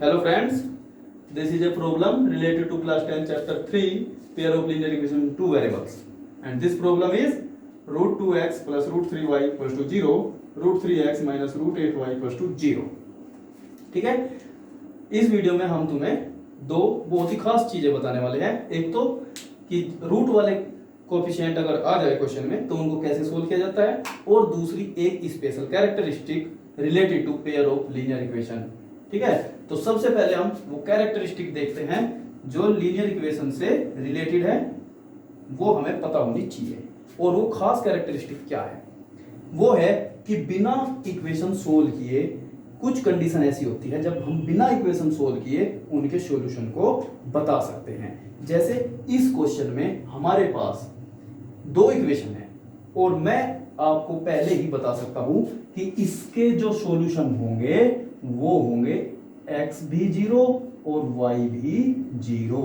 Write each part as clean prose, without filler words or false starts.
Hello friends, this is a problem related to class 10 chapter 3 pair of linear equation 2 variables and this problem is root 2x plus root 3y equals to 0 root 3x minus root 8y equals to 0। ठीक है, इस video में हम तुम्हें दो बहुत ही खास चीजें बताने वाले हैं। एक तो कि रूट वाले कोफिशिएंट अगर आ जाए क्वेश्चन में तो उनको कैसे सोल्व किया जाता है, और दूसरी एक special characteristic related to pair of linear equation. ठीक है, तो सबसे पहले हम वो कैरेक्टरिस्टिक देखते हैं जो लीनियर इक्वेशन से रिलेटेड है, वो हमें पता होनी चाहिए। और वो खास कैरेक्टरिस्टिक क्या है? वो है कि बिना इक्वेशन सोल्व किए कुछ कंडीशन ऐसी होती है जब हम बिना इक्वेशन सोल्व किए उनके सॉल्यूशन को बता सकते हैं। जैसे इस क्वेश्चन में हमारे पास दो इक्वेशन है और मैं आपको पहले ही बता सकता हूं कि इसके जो सॉल्यूशन होंगे वो होंगे x भी 0 और y भी 0।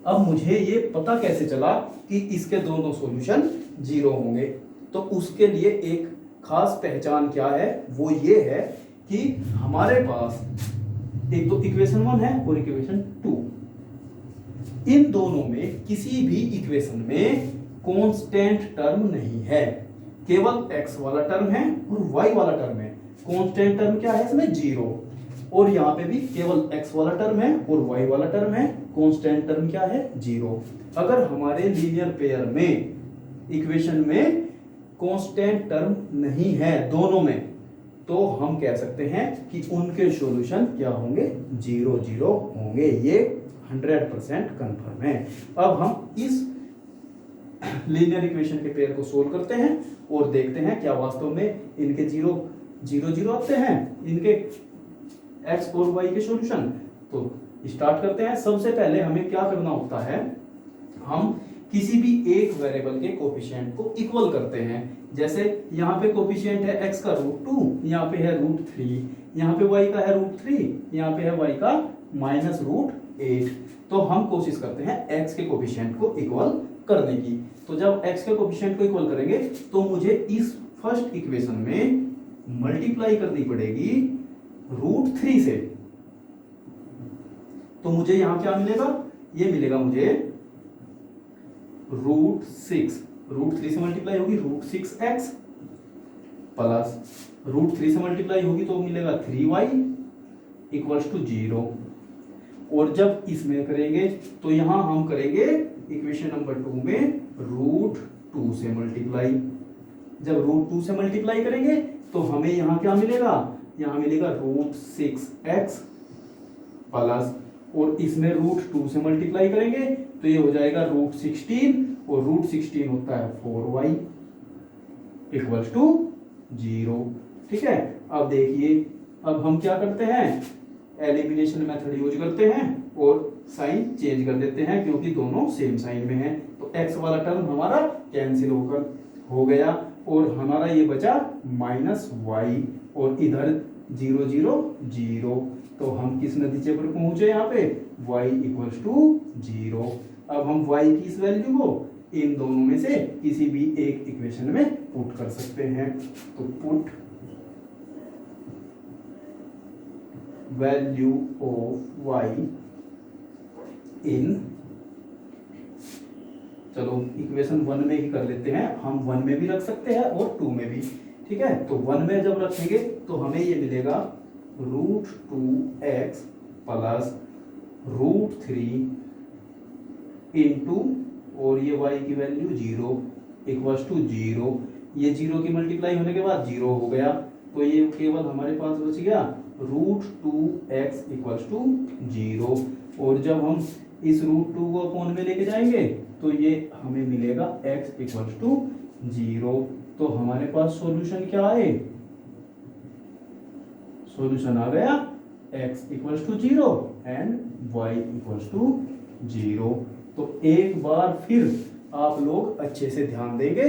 अब मुझे ये पता कैसे चला कि इसके दोनों सॉल्यूशन 0 होंगे? तो उसके लिए एक खास पहचान क्या है, वो ये है कि हमारे पास एक तो इक्वेशन 1 है और इक्वेशन 2। इन दोनों में किसी भी इक्वेशन में कांस्टेंट टर्म नहीं है, केवल x वाला टर्म है और y वाला टर्म है। कांस्टेंट टर्म क्या है इसमें? 0। और यहाँ पे भी केवल x वाला टर्म है और y वाला टर्म है। कांस्टेंट टर्म क्या है? 0। अगर हमारे लीनियर पेयर में इक्वेशन में कांस्टेंट टर्म नहीं है दोनों में, तो हम कह सकते हैं कि उनके सॉल्यूशन क्या होंगे? 0 0 होंगे। ये 100% कंफर्म है। अब हम इस लीनियर इक्वेशन के पेयर को सोल्व करते हैं और देखते हैं क्या वास्तव में इनके 0 0 0 आते हैं, इनके x और y के सॉल्यूशन। तो स्टार्ट करते हैं। सबसे पहले हमें क्या करना होता है, हम किसी भी एक वेरिएबल के कोफिशिएंट को इक्वल करते हैं। जैसे यहाँ पे कोफिशिएंट है x का √2, यहाँ पे है √3, यहाँ पे y का है √3, यहाँ पे है y का माइनस √8। तो हम कोशिश करते हैं x के कोफिशिएंट को इक्वल करने की। तो जब x के कोफिशिएंट को इक्वल करेंगे तो मुझे इस फर्स्ट इक्वेशन में मल्टीप्लाई करनी पड़ेगी √3 से। तो मुझे यहां क्या मिलेगा? ये मिलेगा मुझे √6। √3 से मल्टीप्लाई होगी √6x प्लस √3 से मल्टीप्लाई होगी तो मिलेगा 3y इक्वल्स टू 0। और जब इसमें करेंगे तो यहां हम करेंगे इक्वेशन नंबर 2 में √2 से मल्टीप्लाई। जब √2 से मल्टीप्लाई करेंगे तो हमें यहां क्या मिलेगा? यहां मिलेगा √6x प्लस, और इसमें √2 से मल्टीप्लाई करेंगे तो ये हो जाएगा √16, और √16 होता है 4y इक्वल्स टू 0। ठीक है, अब देखिए, अब हम क्या करते हैं, एलिमिनेशन मेथड यूज करते हैं और साइन चेंज कर देते हैं क्योंकि दोनों सेम साइन में हैं। तो x वाला टर्म हमारा कैंसिल होकर हो गया और हमारा ये बचा -y, और इधर 0 0 0। तो हम किस नतीजे पर पहुंचे? यहाँ पे y इक्वल्स टू 0। अब हम y की इस वैल्यू को इन दोनों में से किसी भी एक इक्वेशन में पुट कर सकते हैं। तो पुट वैल्यू ऑफ y इन, चलो इक्वेशन 1 में ही कर लेते हैं, हम 1 में भी रख सकते हैं और 2 में भी। ठीक है, तो 1 में जब रखेंगे तो हमें ये मिलेगा √2x प्लस √3 इंटू, और ये y की वैल्यू 0 इक्वल्स टू 0। ये 0 की मल्टीप्लाई होने के बाद 0 हो गया, तो ये केवल हमारे पास बच गया √2x इक्वल्स टू 0। और जब हम इस √2 को अपॉन में लेके जाएंगे तो ये हमें मिलेगा x इक्वल्स टू 0। तो हमारे पास सॉल्यूशन क्या आए? सॉल्यूशन आ गया x equals to 0 and y equals to 0। तो एक बार फिर आप लोग अच्छे से ध्यान देंगे,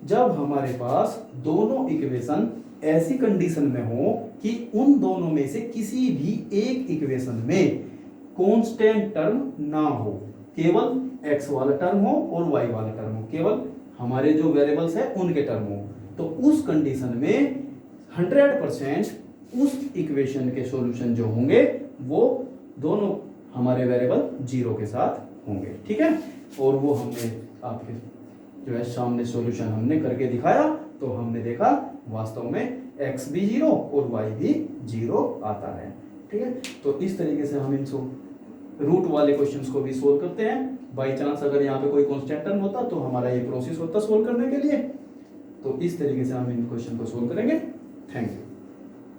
जब हमारे पास दोनों इक्वेशन ऐसी कंडीशन में हो कि उन दोनों में से किसी भी एक इक्वेशन में कांस्टेंट टर्म ना हो, केवल x वाला टर्म हो और y वाला टर्म हो, केवल हमारे जो वेरिएबल्स है उनके टर्म हो, तो उस कंडीशन में 100% उस इक्वेशन के सॉल्यूशन जो होंगे वो दोनों हमारे वेरिएबल जीरो के साथ होंगे, ठीक है। और वो हमने आपके जो है सामने सॉल्यूशन हमने करके दिखाया, तो हमने देखा वास्तव में x भी जीरो और y भी जीरो आता है, ठीक है। तो इस तरीके से हम इनको रूट वाले क्वेश्चंस को भी सोल्व करते हैं। बाई चांस अगर यहाँ पे कोई कांस्टेंट टर्म होता तो हमारा ये प्रोसेस होता सोल्व करने के लिए। तो इस तरीके से हम इन क्वेश्चन को सोल्व करेंगे। Thank you.